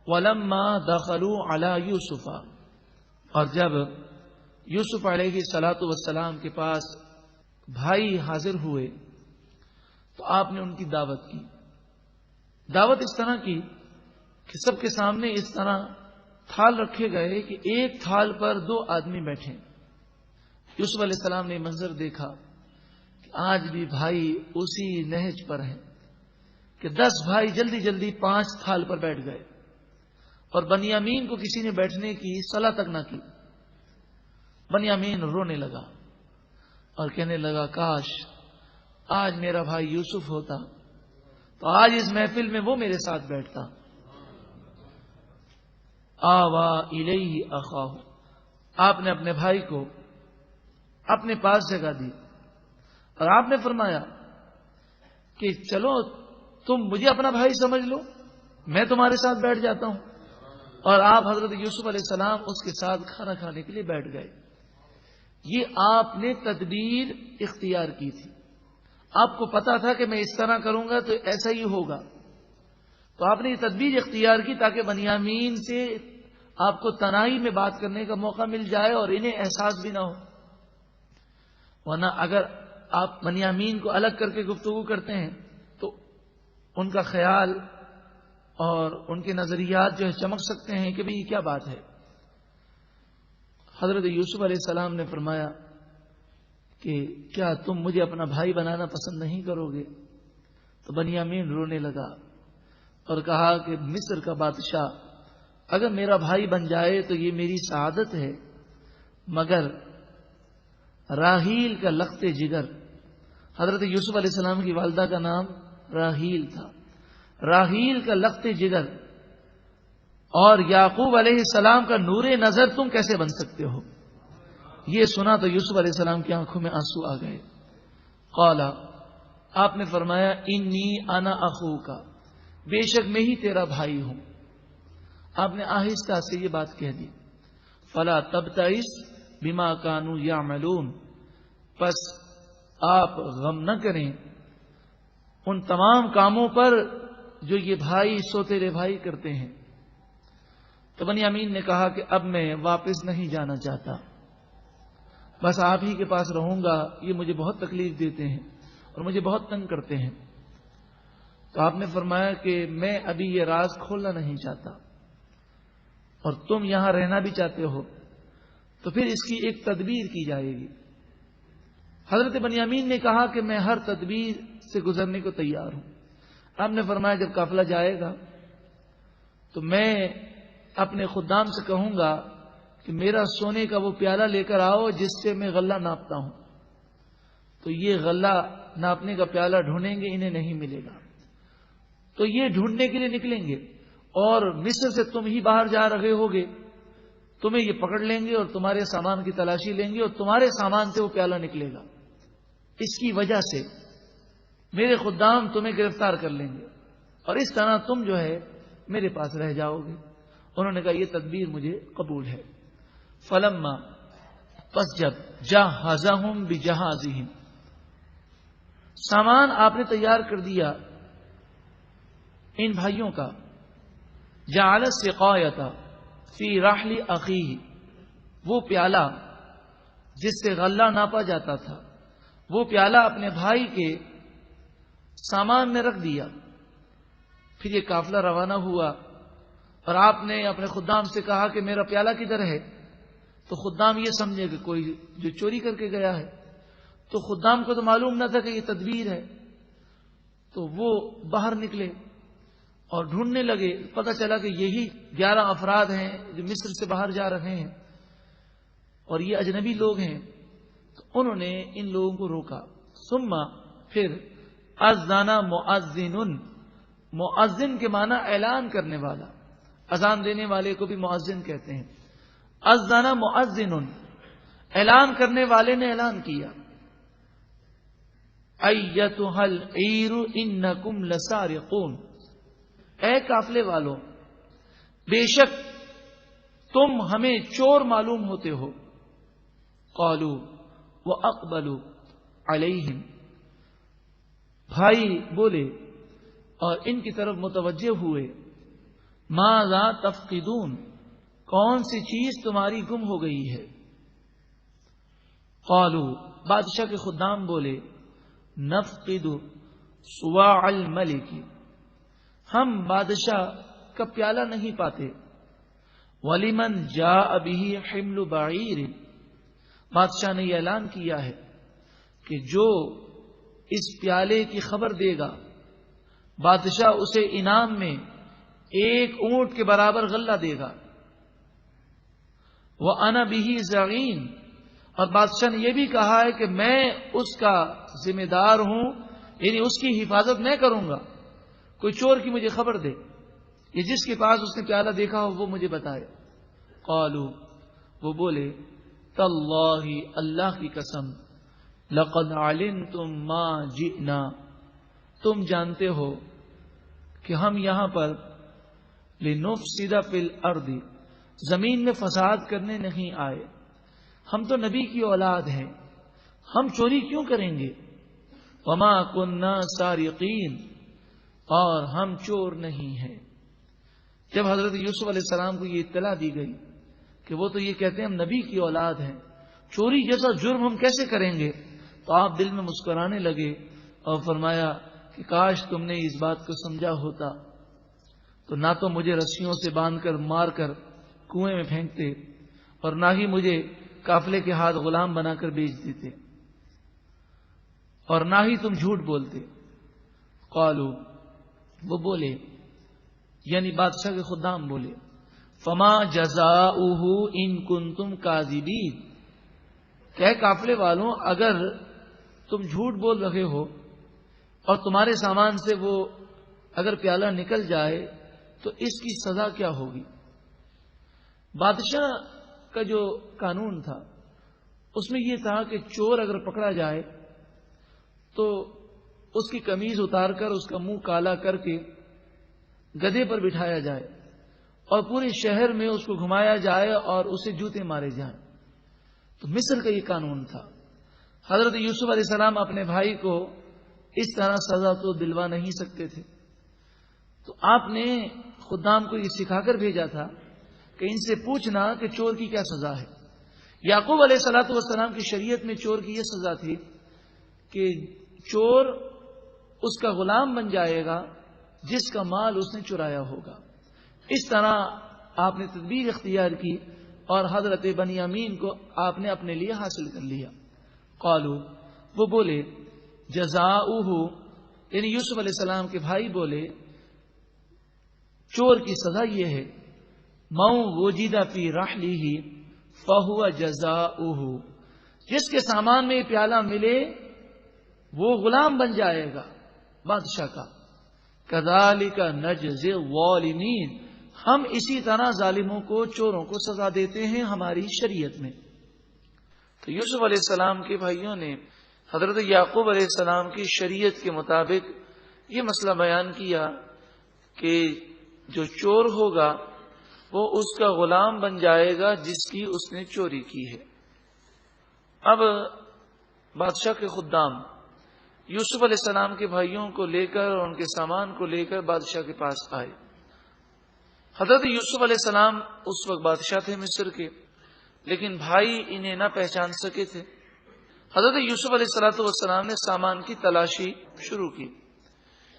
وَلَمَّا دَخَلُوا عَلَى يُوسُفَ، اور جب یوسف علیہ الصلاۃ والسلام کے پاس بھائی حاضر ہوئے تو آپ نے ان کی دعوت کی. دعوت اس طرح کی کہ سب کے سامنے اس طرح تھال رکھے گئے کہ ایک تھال پر 2 آدمی بیٹھے. یوسف علیہ السلام نے منظر دیکھا کہ آج بھی بھائی اسی نہج پر ہیں کہ 10 بھائی جلدی جلدی 5 تھال پر بیٹھ گئے اور بنیامین کو کسی نے بیٹھنے کی صلاح تک نہ کی. بنیامین رونے لگا اور کہنے لگا کاش آج میرا بھائی یوسف ہوتا تو آج اس محفل میں وہ میرے ساتھ بیٹھتا. آوا الیہ اخاہ، آپ نے اپنے بھائی کو اپنے پاس جگہ دی اور آپ نے فرمایا کہ چلو تم مجھے اپنا بھائی سمجھ لو، میں تمہارے ساتھ بیٹھ جاتا ہوں. اور آپ حضرت یوسف علیہ السلام اس کے ساتھ کھانا کھانے کے لیے بیٹھ گئے. یہ آپ نے تدبیر اختیار کی تھی. آپ کو پتا تھا کہ میں اس طرح کروں گا تو ایسا ہی ہوگا، تو آپ نے یہ تدبیر اختیار کی تاکہ بنیامین سے آپ کو تنہائی میں بات کرنے کا موقع مل جائے اور انہیں احساس بھی نہ ہو. ورنہ اگر آپ بنیامین کو الگ کر کے گفتگو کرتے ہیں تو ان کا خیال اور ان کے نظریات جو ہے چمک سکتے ہیں کہ بھئی یہ کیا بات ہے. حضرت یوسف علیہ السلام نے فرمایا کہ کیا تم مجھے اپنا بھائی بنانا پسند نہیں کرو گے؟ تو بنیامین رونے لگا اور کہا کہ مصر کا بادشاہ اگر میرا بھائی بن جائے تو یہ میری سعادت ہے، مگر راہیل کا لخت جگر، حضرت یوسف علیہ السلام کی والدہ کا نام راہیل تھا، راہیل کا لخت جگر اور یعقوب علیہ السلام کا نور نظر تم کیسے بن سکتے ہو؟ یہ سنا تو یوسف علیہ السلام کی آنکھوں میں آنسو آ گئے. قال، آپ نے فرمایا انی انا اخوک، بے شک میں ہی تیرا بھائی ہوں. آپ نے آہستہ سے یہ بات کہہ دی. فلا تبتئس بما كانوا يعملون، پس آپ غم نہ کریں ان تمام کاموں پر جو یہ بھائی سوتیلے بھائی کرتے ہیں. تو بنیامین نے کہا کہ اب میں واپس نہیں جانا چاہتا، بس آپ ہی کے پاس رہوں گا، یہ مجھے بہت تکلیف دیتے ہیں اور مجھے بہت تنگ کرتے ہیں. تو آپ نے فرمایا کہ میں ابھی یہ راز کھولنا نہیں چاہتا اور تم یہاں رہنا بھی چاہتے ہو تو پھر اس کی ایک تدبیر کی جائے گی. حضرت بنیامین نے کہا کہ میں ہر تدبیر سے گزرنے کو تیار ہوں. آپ نے فرمایا جب قافلہ جائے گا تو میں اپنے خدام سے کہوں گا کہ میرا سونے کا وہ پیالہ لے کر آؤ جس سے میں غلہ ناپتا ہوں. تو یہ غلہ ناپنے کا پیالہ ڈھونڈیں گے، انہیں نہیں ملے گا، تو یہ ڈھونڈنے کے لیے نکلیں گے اور مصر سے تم ہی باہر جا رہے ہوگے، تمہیں یہ پکڑ لیں گے اور تمہارے سامان کی تلاشی لیں گے اور تمہارے سامان سے وہ پیالہ نکلے گا. اس کی وجہ سے میرے خدام تمہیں گرفتار کر لیں گے اور اس طرح تم جو ہے میرے پاس رہ جاؤ گے. انہوں نے کہا یہ تدبیر مجھے قبول ہے. فلما، پس جب جہزہم بجہازہم، سامان آپ نے تیار کر دیا ان بھائیوں کا، جعل السقایۃ فی رحل اخیہ، وہ پیالہ جس سے غلہ ناپا جاتا تھا وہ پیالہ اپنے بھائی کے سامان میں رکھ دیا. پھر یہ قافلہ روانہ ہوا اور آپ نے اپنے خدام سے کہا کہ میرا پیالہ کدھر ہے؟ تو خدام یہ سمجھے کہ کوئی جو چوری کر کے گیا ہے. تو خدام کو تو معلوم نہ تھا کہ یہ تدبیر ہے، تو وہ باہر نکلے اور ڈھونڈنے لگے. پتہ چلا کہ یہی 11 افراد ہیں جو مصر سے باہر جا رہے ہیں اور یہ اجنبی لوگ ہیں. تو انہوں نے ان لوگوں کو روکا. ثم، پھر اذن مؤذن، مؤذن کے معنی اعلان کرنے والا، اذان دینے والے کو بھی مؤذن کہتے ہیں. اذن مؤذن، اعلان کرنے والے نے اعلان کیا، ایتھا العیر انکم لسارقون، اے قافلے والوں بے شک تم ہمیں چور معلوم ہوتے ہو. قالوا واقبلوا علیہم، بھائی بولے اور ان کی طرف متوجہ ہوئے. ماذا تفقدون، کون سی چیز تمہاری گم ہو گئی ہے؟ قالوا، بادشاہ کے خدام بولے، نفقد صواع الملک، ہم بادشاہ کا پیالہ نہیں پاتے، ولمن جاء به حمل بعیر، بادشاہ نے یہ اعلان کیا ہے کہ جو اس پیالے کی خبر دے گا بادشاہ اسے انعام میں 1 اونٹ کے برابر غلہ دے گا، وَأَنَا بِهِ زَعِيمٌ، اور بادشاہ نے یہ بھی کہا ہے کہ میں اس کا ذمہ دار ہوں، یعنی اس کی حفاظت میں کروں گا، کوئی چور کی مجھے خبر دے، یہ جس کے پاس اس نے پیالہ دیکھا ہو وہ مجھے بتائے۔ قالوا، وہ بولے، تاللہ، اللہ کی قسم، لقد علمتم ما جئنا، تم جانتے ہو کہ ہم یہاں پر لنفسد فی الارض، زمین میں فساد کرنے نہیں آئے، ہم تو نبی کی اولاد ہیں، ہم چوری کیوں کریں گے؟ وما کننا سارقین، اور ہم چور نہیں ہیں۔ جب حضرت یوسف علیہ السلام کو یہ اطلاع دی گئی کہ وہ تو یہ کہتے ہیں ہم نبی کی اولاد ہیں، چوری جیسا جرم ہم کیسے کریں گے، تو آپ دل میں مسکرانے لگے اور فرمایا کہ کاش تم نے اس بات کو سمجھا ہوتا تو نہ تو مجھے رسیوں سے باندھ کر مار کر کنویں میں پھینکتے، اور نہ ہی مجھے قافلے کے ہاتھ غلام بنا کر بیچ دیتے، اور نہ ہی تم جھوٹ بولتے۔ قالوا، وہ بولے، یعنی بادشاہ کے خدام بولے، فما جزاؤہ ان کنتم کاذبین، کہ قافلے والوں اگر تم جھوٹ بول رہے ہو اور تمہارے سامان سے وہ اگر پیالہ نکل جائے تو اس کی سزا کیا ہوگی؟ بادشاہ کا جو قانون تھا اس میں یہ تھا کہ چور اگر پکڑا جائے تو اس کی قمیض اتار کر اس کا منہ کالا کر کے گدھے پر بٹھایا جائے اور پورے شہر میں اس کو گھمایا جائے اور اسے جوتے مارے جائیں۔ تو مصر کا یہ قانون تھا۔ حضرت یوسف علیہ السلام اپنے بھائی کو اس طرح سزا تو دلوا نہیں سکتے تھے، تو آپ نے خدام کو یہ سکھا کر بھیجا تھا کہ ان سے پوچھنا کہ چور کی کیا سزا ہے۔ یعقوب علیہ الصلوۃ والسلام کی شریعت میں چور کی یہ سزا تھی کہ چور اس کا غلام بن جائے گا جس کا مال اس نے چرایا ہوگا۔ اس طرح آپ نے تدبیر اختیار کی اور حضرت بنیامین کو آپ نے اپنے لیے حاصل کر لیا۔ قالوا، وہ بولے، جزاؤہ، یعنی یوسف علیہ السلام کے بھائی بولے، چور کی سزا یہ ہے، من وجد فی رحلہ فہو جزاؤہ، جس کے سامان میں پیالہ ملے وہ غلام بن جائے گا بادشاہ کا۔ کذالک نجزی الظالمین، ہم اسی طرح ظالموں کو، چوروں کو سزا دیتے ہیں ہماری شریعت میں۔ تو یوسف علیہ السلام کے بھائیوں نے حضرت یعقوب علیہ السلام کی شریعت کے مطابق یہ مسئلہ بیان کیا کہ جو چور ہوگا وہ اس کا غلام بن جائے گا جس کی اس نے چوری کی ہے۔ اب بادشاہ کے خدام یوسف علیہ السلام کے بھائیوں کو لے کر اور ان کے سامان کو لے کر بادشاہ کے پاس آئے۔ حضرت یوسف علیہ السلام اس وقت بادشاہ تھے مصر کے، لیکن بھائی انہیں نہ پہچان سکے تھے۔ حضرت یوسف علیہ السلام نے سامان کی تلاشی شروع کی،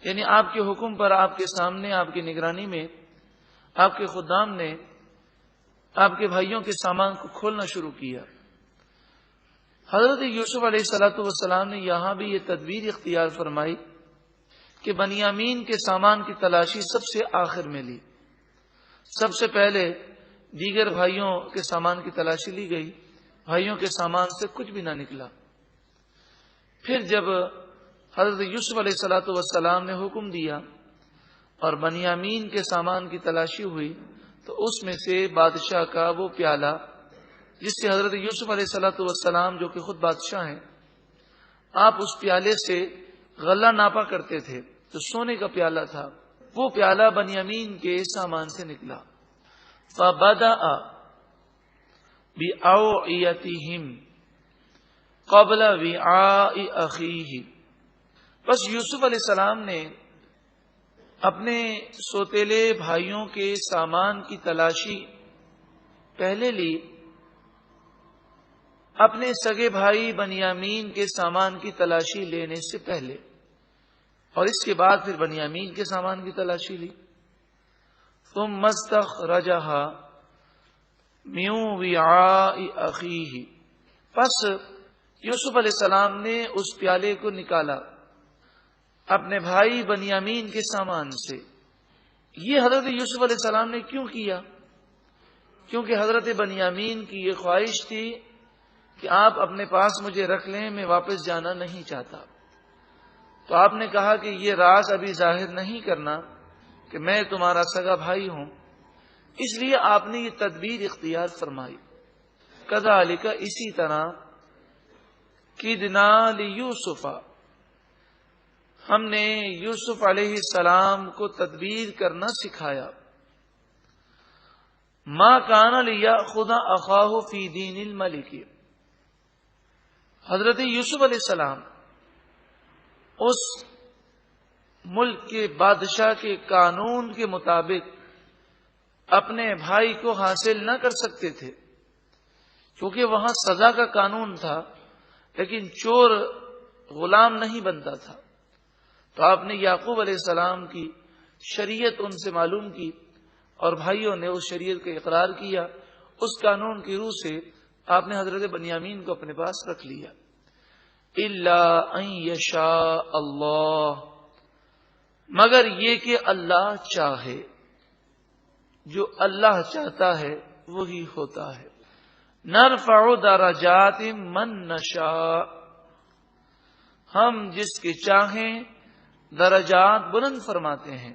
یعنی آپ کے حکم پر، آپ کے سامنے، آپ کی نگرانی میں آپ کے خدام نے آپ کے بھائیوں کے سامان کو کھولنا شروع کیا۔ حضرت یوسف علیہ السلام نے یہاں بھی یہ تدبیر اختیار فرمائی کہ بنیامین کے سامان کی تلاشی سب سے آخر میں لی۔ سب سے پہلے دیگر بھائیوں کے سامان کی تلاشی لی گئی، بھائیوں کے سامان سے کچھ بھی نہ نکلا۔ پھر جب حضرت یوسف علیہ السلام نے حکم دیا اور بنیامین کے سامان کی تلاشی ہوئی تو اس میں سے بادشاہ کا وہ پیالہ جس سے حضرت یوسف علیہ السلام جو کہ خود بادشاہ ہیں، آپ اس پیالے سے غلہ ناپا کرتے تھے، تو سونے کا پیالہ تھا، وہ پیالہ بنیامین کے سامان سے نکلا۔ فَبَدَأَ بِأَوْعِيَتِهِمْ قَبْلَ وِعَاءِ أَخِيهِ، بس یوسف علیہ السلام نے اپنے سوتیلے بھائیوں کے سامان کی تلاشی پہلے لی، اپنے سگے بھائی بنیامین کے سامان کی تلاشی لینے سے پہلے، اور اس کے بعد پھر بنیامین کے سامان کی تلاشی لی۔ ثم استخرجها من وعاء اخیہ، پس یوسف علیہ السلام نے اس پیالے کو نکالا اپنے بھائی بنیامین کے سامان سے۔ یہ حضرت یوسف علیہ السلام نے کیوں کیا؟ کیونکہ حضرت بنیامین کی یہ خواہش تھی کہ آپ اپنے پاس مجھے رکھ لیں، میں واپس جانا نہیں چاہتا۔ تو آپ نے کہا کہ یہ راز ابھی ظاہر نہیں کرنا کہ میں تمہارا سگا بھائی ہوں، اس لیے آپ نے یہ تدبیر اختیار فرمائی۔ کذالک، اسی طرح، کدنا لیوسف، ہم نے یوسف علیہ السلام کو تدبیر کرنا سکھایا۔ ما کان لیأخذ اخاہ فی دین الملک، حضرت یوسف علیہ السلام اس ملک کے بادشاہ کے قانون کے مطابق اپنے بھائی کو حاصل نہ کر سکتے تھے، کیونکہ وہاں سزا کا قانون تھا، لیکن چور غلام نہیں بنتا تھا۔ تو آپ نے یعقوب علیہ السلام کی شریعت ان سے معلوم کی، اور بھائیوں نے اس شریعت کا اقرار کیا۔ اس قانون کی روح سے آپ نے حضرت بنیامین کو اپنے پاس رکھ لیا۔ الا ان یشاء اللہ، مگر یہ کہ اللہ چاہے، جو اللہ چاہتا ہے وہی ہوتا ہے۔ نرفع درجات من نشاء، ہم جس کے چاہیں درجات بلند فرماتے ہیں۔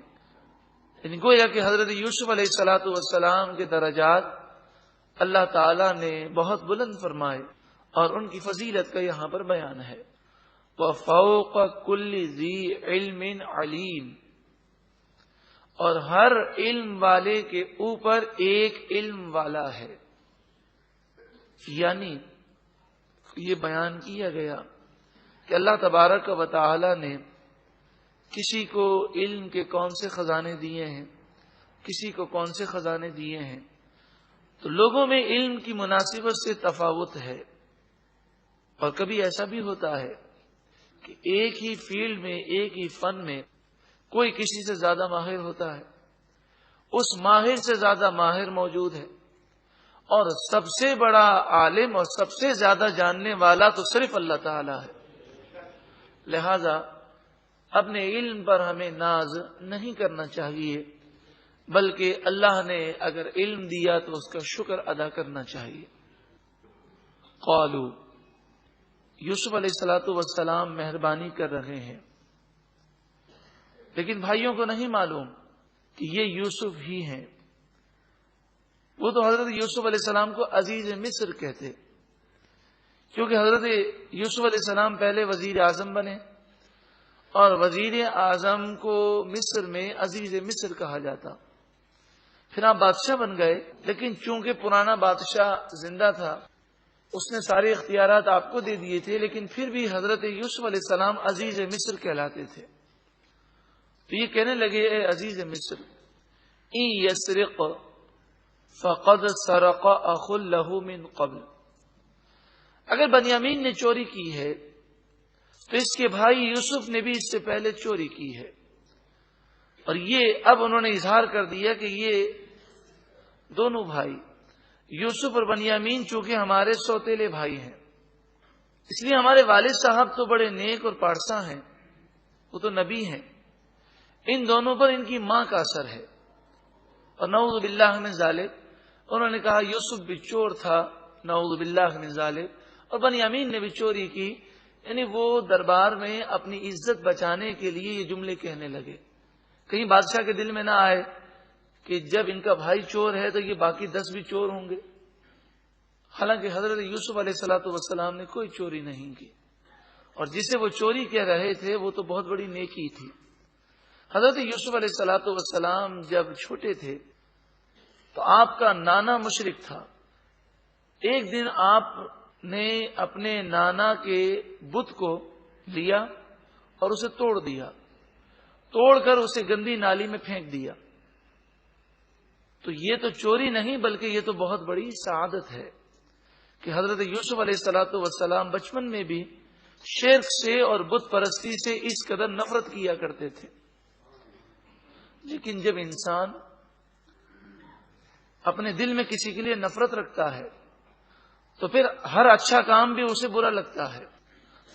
یعنی گویا کہ حضرت یوسف علیہ السلام کے درجات اللہ تعالی نے بہت بلند فرمائے، اور ان کی فضیلت کا یہاں پر بیان ہے۔ وَفَوْقَ كُلِّ ذِي عِلْمٍ عَلِيمٍ، اور ہر علم والے کے اوپر ایک علم والا ہے۔ یعنی یہ بیان کیا گیا کہ اللہ تبارک و تعالی نے کسی کو علم کے کون سے خزانے دیے ہیں، کسی کو کون سے خزانے دیے ہیں، تو لوگوں میں علم کی مناسبت سے تفاوت ہے۔ اور کبھی ایسا بھی ہوتا ہے کہ ایک ہی فیلڈ میں، ایک ہی فن میں کوئی کسی سے زیادہ ماہر ہوتا ہے، اس ماہر سے زیادہ ماہر موجود ہے، اور سب سے بڑا عالم اور سب سے زیادہ جاننے والا تو صرف اللہ تعالی ہے۔ لہذا اپنے علم پر ہمیں ناز نہیں کرنا چاہیے، بلکہ اللہ نے اگر علم دیا تو اس کا شکر ادا کرنا چاہیے۔ قالو، یوسف علیہ السلام مہربانی کر رہے ہیں، لیکن بھائیوں کو نہیں معلوم کہ یہ یوسف ہی ہیں۔ وہ تو حضرت یوسف علیہ السلام کو عزیز مصر کہتے، کیونکہ حضرت یوسف علیہ السلام پہلے وزیر اعظم بنے، اور وزیر اعظم کو مصر میں عزیز مصر کہا جاتا۔ پھر آپ بادشاہ بن گئے، لیکن چونکہ پرانا بادشاہ زندہ تھا، اس نے سارے اختیارات آپ کو دے دیے تھے، لیکن پھر بھی حضرت یوسف علیہ السلام عزیز مصر کہلاتے تھے۔ تو یہ کہنے لگے، اے عزیز مصر، ان یسرق فقد سرق اخ له من قبل، اگر بنیامین نے چوری کی ہے تو اس کے بھائی یوسف نے بھی اس سے پہلے چوری کی ہے۔ اور یہ اب انہوں نے اظہار کر دیا کہ یہ دونوں بھائی یوسف اور بنیامین چونکہ ہمارے سوتیلے بھائی ہیں، اس لیے ہمارے والد صاحب تو بڑے نیک اور پارسا ہیں، وہ تو نبی ہیں، ان دونوں پر ان کی ماں کا اثر ہے۔ اور نعوذ باللہ من ذالک، انہوں نے کہا یوسف بھی چور تھا، نعوذ باللہ من ذالک، اور بنیامین نے بھی چوری کی۔ یعنی وہ دربار میں اپنی عزت بچانے کے لیے یہ جملے کہنے لگے، کہیں بادشاہ کے دل میں نہ آئے کہ جب ان کا بھائی چور ہے تو یہ باقی 10 بھی چور ہوں گے۔ حالانکہ حضرت یوسف علیہ السلام نے کوئی چوری نہیں کی، اور جسے وہ چوری کہہ رہے تھے وہ تو بہت بڑی نیکی تھی۔ حضرت یوسف علیہ السلام جب چھوٹے تھے تو آپ کا نانا مشرک تھا۔ ایک دن آپ نے اپنے نانا کے بت کو لیا اور اسے توڑ دیا، توڑ کر اسے گندی نالی میں پھینک دیا. تو یہ تو چوری نہیں بلکہ یہ تو بہت بڑی سعادت ہے کہ حضرت یوسف علیہ الصلوۃ والسلام بچپن میں بھی شرک سے اور بت پرستی سے اس قدر نفرت کیا کرتے تھے. لیکن جب انسان اپنے دل میں کسی کے لیے نفرت رکھتا ہے تو پھر ہر اچھا کام بھی اسے برا لگتا ہے.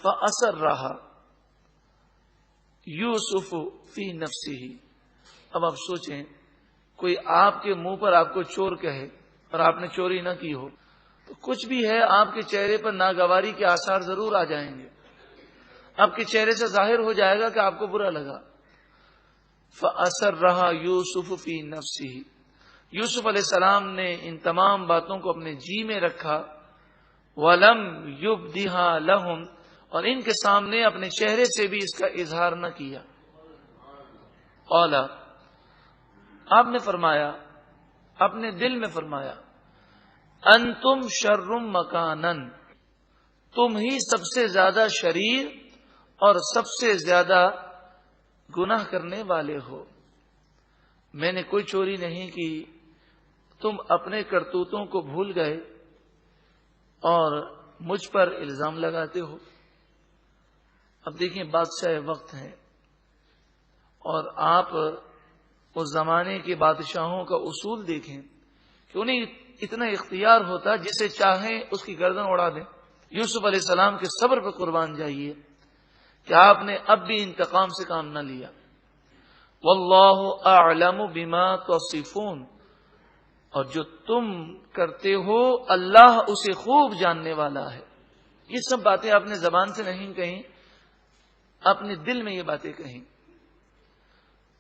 فَأَسَرَّهَا یوسف فی نفسہ. اب آپ سوچیں کوئی آپ کے منہ پر آپ کو چور کہے اور آپ نے چوری نہ کی ہو تو کچھ بھی ہے آپ کے چہرے پر ناگواری کے آثار ضرور آ جائیں گے. آپ کے چہرے سے ظاہر ہو جائے گا کہ آپ کو برا لگا. فَأَسَرَّهَا یوسف فی نفسہ. یوسف علیہ السلام نے ان تمام باتوں کو اپنے جی میں رکھا. وَلَمْ يُبْدِهَا لَهُمْ. اور ان کے سامنے اپنے چہرے سے بھی اس کا اظہار نہ کیا. قَالَ. آپ نے فرمایا اپنے دل میں فرمایا انتم شر مکانن. تم ہی سب سے زیادہ شریر اور سب سے زیادہ گناہ کرنے والے ہو. میں نے کوئی چوری نہیں کی. تم اپنے کرتوتوں کو بھول گئے اور مجھ پر الزام لگاتے ہو. اب دیکھیں بادشاہ وقت ہیں اور آپ اس زمانے کے بادشاہوں کا اصول دیکھیں کہ انہیں اتنا اختیار ہوتا جسے چاہیں اس کی گردن اڑا دیں. یوسف علیہ السلام کے صبر پر قربان جائیے کہ آپ نے اب بھی انتقام سے کام نہ لیا. واللہ اعلم بما تصفون. اور جو تم کرتے ہو اللہ اسے خوب جاننے والا ہے. یہ سب باتیں آپ نے زبان سے نہیں کہیں, اپنے دل میں یہ باتیں کہیں.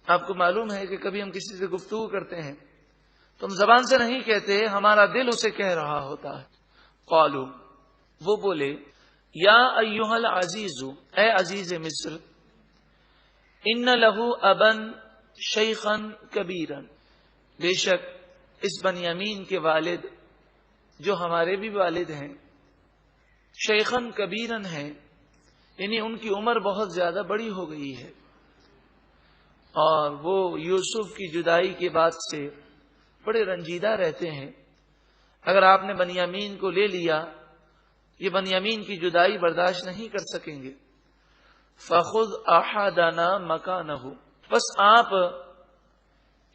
آپ کو معلوم ہے کہ کبھی ہم کسی سے گفتگو کرتے ہیں تو ہم زبان سے نہیں کہتے, ہمارا دل اسے کہہ رہا ہوتا ہے. قالوا. وہ بولے یا ایھا العزیز. اے عزیز مصر. ان لہ ابن شیخا کبیرا. بے شک اس بنیامین کے والد جو ہمارے بھی والد ہیں شیخن کبیرن ہیں, یعنی ان کی عمر بہت زیادہ بڑی ہو گئی ہے اور وہ یوسف کی جدائی کے بعد سے بڑے رنجیدہ رہتے ہیں. اگر آپ نے بنیامین کو لے لیا یہ بنیامین کی جدائی برداشت نہیں کر سکیں گے. فخذ احدنا مکانہ. بس آپ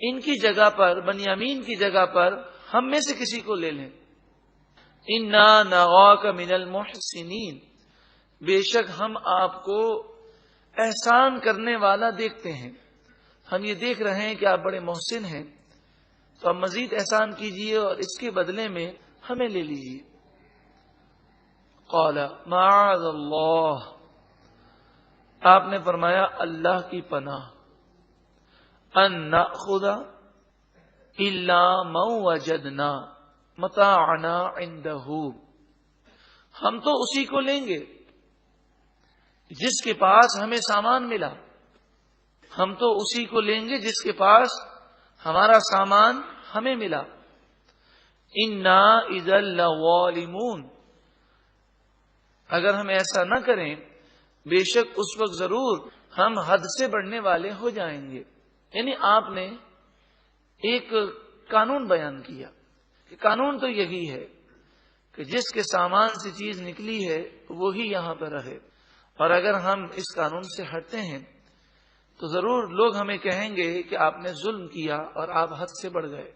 ان کی جگہ پر بنیامین کی جگہ پر ہم میں سے کسی کو لے لیں. انا نراک من المحسنین. بے شک ہم آپ کو احسان کرنے والا دیکھتے ہیں. ہم یہ دیکھ رہے ہیں کہ آپ بڑے محسن ہیں تو آپ مزید احسان کیجئے اور اس کے بدلے میں ہمیں لے لیجئے. قال معاذ اللہ. آپ نے فرمایا اللہ کی پناہ. ان نأخذ الا من وجدنا متاعنا عنده. ہم تو اسی کو لیں گے جس کے پاس ہمیں سامان ملا. ہم تو اسی کو لیں گے جس کے پاس ہمارا سامان ہمیں ملا. انا اذا لظالمون. اگر ہم ایسا نہ کریں بے شک اس وقت ضرور ہم حد سے بڑھنے والے ہو جائیں گے. یعنی آپ نے ایک قانون بیان کیا کہ قانون تو یہی ہے کہ جس کے سامان سے چیز نکلی ہے وہی یہاں پر رہے, اور اگر ہم اس قانون سے ہٹتے ہیں تو ضرور لوگ ہمیں کہیں گے کہ آپ نے ظلم کیا اور آپ حد سے بڑھ گئے.